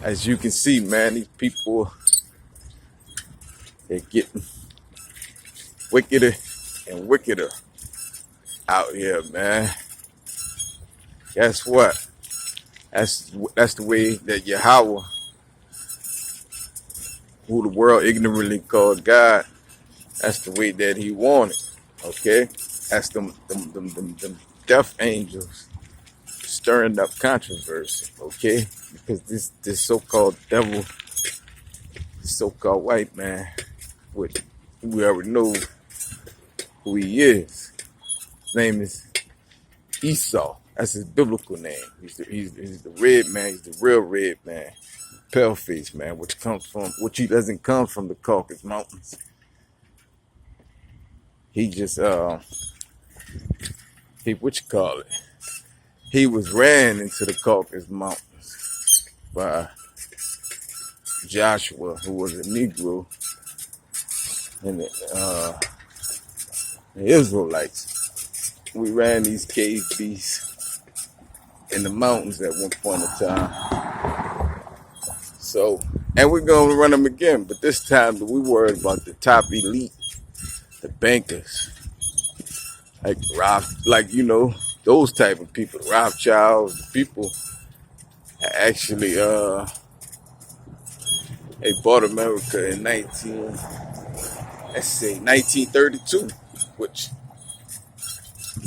As you can see, man, these people, they're getting wickeder and wickeder out here, man. Guess what? That's the way that Yahweh, who the world ignorantly called God, that's the way that he wanted. Okay? That's them death angels stirring up controversy, okay? Because this so-called devil, this so-called white man, which we already know who he is. His name is Esau. That's his biblical name. He's the red man. He's the real red man, pale face man, which he doesn't come from the Caucasus Mountains. He just he was ran into the Caucasus Mountains by Joshua, who was a Negro, and the Israelites. We ran these cave beasts in the mountains at one point in time. So, and we're going to run them again, but this time we worried about the top elite, the bankers, those type of people, the Rothschilds, the people that actually they bought America in 1932, which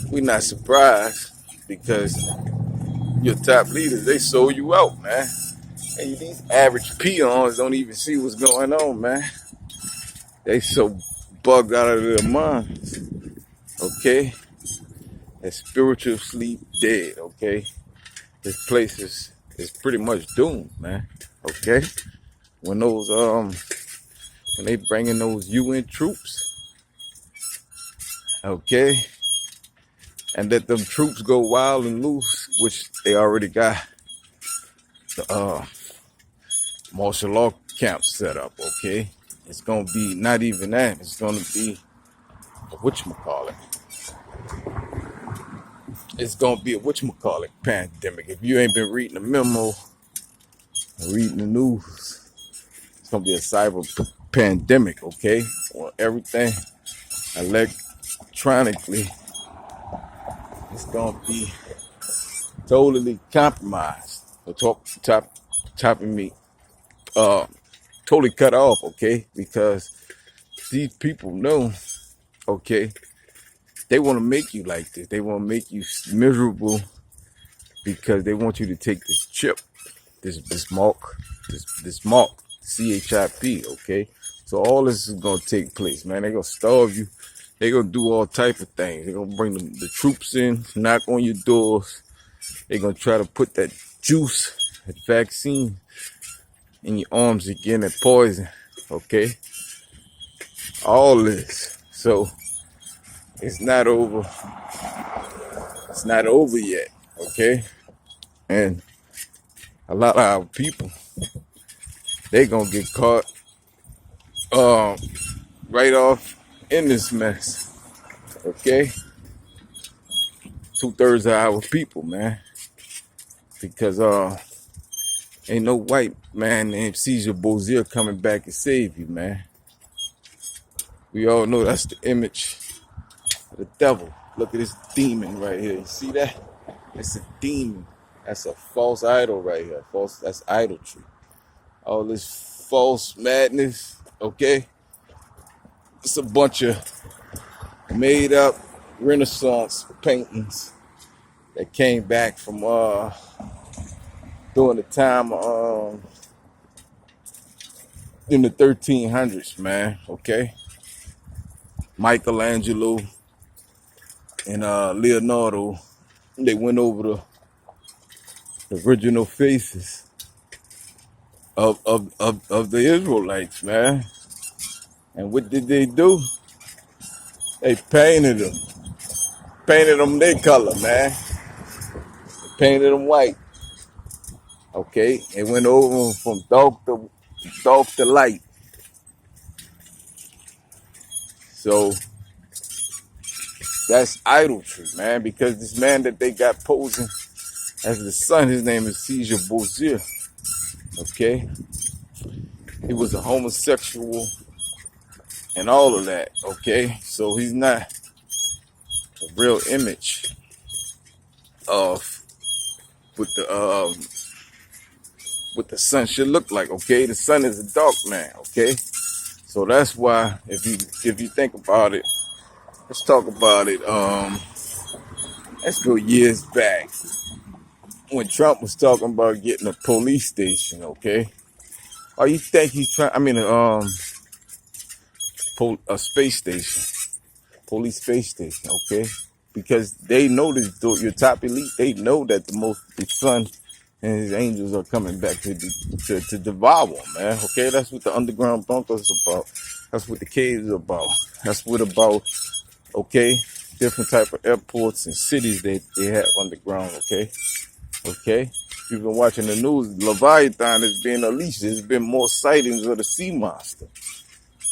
we're not surprised because your top leaders, they sold you out, man. And these average peons don't even see what's going on, man. They so bugged out of their minds, okay? That spiritual sleep dead, okay? This place is pretty much doomed, man, okay? When when they bring in those UN troops, okay? And let them troops go wild and loose, which they already got the martial law camps set up, okay? It's gonna be not even that. It's gonna be It's gonna be a pandemic. If you ain't been reading the memo, reading the news, it's gonna be a cyber pandemic, okay? Or everything electronically, it's gonna be totally compromised. Totally cut off, okay? Because these people know, okay, they want to make you like this. They want to make you miserable because they want you to take this chip, this mark, CHIP, okay? So all this is gonna take place, man. They're gonna starve you. They're gonna do all type of things. They're gonna bring the troops in, knock on your doors. They're gonna try to put that juice, that vaccine in your arms again, that poison, okay? All this. So it's not over. It's not over yet, okay? And a lot of our people, they gonna get caught right off in this mess, okay? 2/3 of our people, man, because ain't no white man named Caesar Bozier coming back and save you, man. We all know that's the image of the devil. Look at this demon right here. You see that? It's a demon. That's a false idol right here. That's idolatry. All this false madness, okay? It's a bunch of made up Renaissance paintings that came back from during the time in the 1300s, man, okay? Michelangelo and Leonardo, they went over the original faces of the Israelites, man. And what did they do? They painted them their color, man. They painted them white. Okay, it went over from dark to light. So that's idolatry, man, because this man that they got posing as the son, his name is Caesar Bozier. Okay, he was a homosexual and all of that. Okay, so he's not a real image of what the sun should look like. Okay, the sun is a dark man. Okay, so that's why if you think about it, let's talk about it. Let's go years back when Trump was talking about getting a police station. Okay, oh, you think he's trying? I mean, a space station, police space station. Okay, because they know this. Your top elite, they know that the sun and his angels are coming back to devour them, man. Okay, that's what the underground bunkers is about. That's what the caves are about. That's what about. Okay, different type of airports and cities they have underground. Okay. You've been watching the news. Leviathan is being unleashed. There's been more sightings of the sea monster.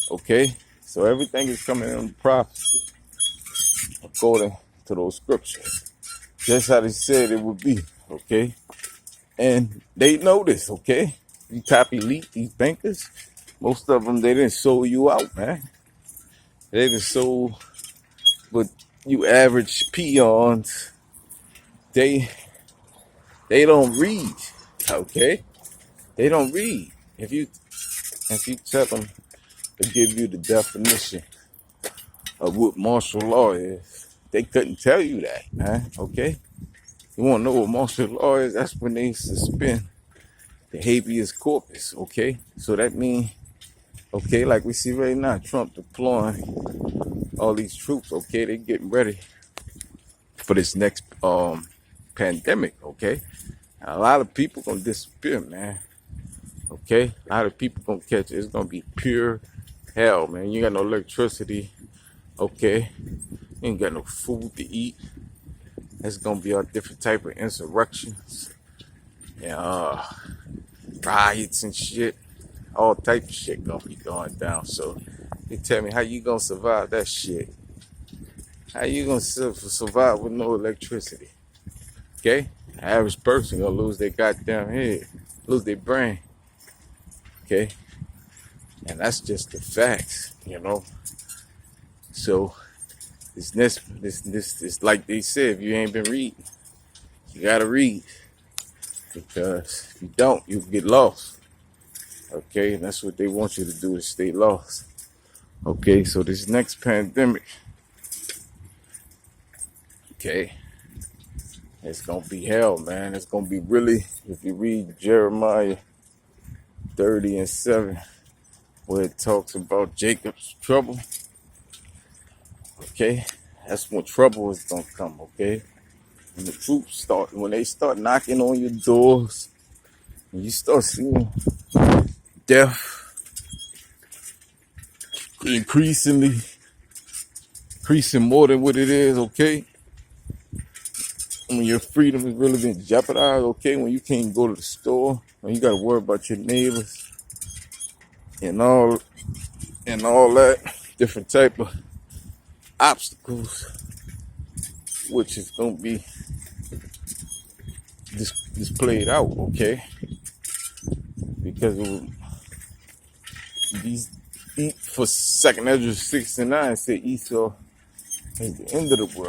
Okay, so everything is coming in prophecy according to those scriptures. Just how they said it would be. Okay, and they know this. Okay, you top elite, these bankers, most of them they didn't sold you out, man. They didn't sold. But you average peons, they don't read, okay? They don't read. If you tell them to give you the definition of what martial law is, they couldn't tell you that, man, okay? You want to know what martial law is? That's when they suspend the habeas corpus, okay? So that means, okay, like we see right now, Trump deploying all these troops, okay, they getting ready for this next pandemic, okay? And a lot of people gonna disappear, man. Okay, a lot of people gonna catch it. It's gonna be pure hell, man. You got no electricity, okay? You ain't got no food to eat. There's gonna be all different type of insurrections and riots and shit. All type of shit gonna be going down. So they tell me, how you gonna survive that shit? How you gonna survive with no electricity? Okay, the average person gonna lose their goddamn head, lose their brain. Okay, and that's just the facts, you know. So this like they said, if you ain't been reading, you gotta read, because if you don't, you get lost. Okay, and that's what they want you to do, is stay lost. Okay, so this next pandemic, okay, it's gonna be hell, man. It's gonna be really, if you read Jeremiah 30:7, where it talks about Jacob's trouble, okay, that's when trouble is gonna come, okay? When the troops when they start knocking on your doors, and you start seeing death increasing more than what it is, okay? When your freedom is really being jeopardized, okay? When you can't go to the store, when you gotta worry about your neighbors and all that different type of obstacles, which is gonna be displayed out, okay? Because it was, for 2nd Ezra 6:9 said Esau is the end of the world.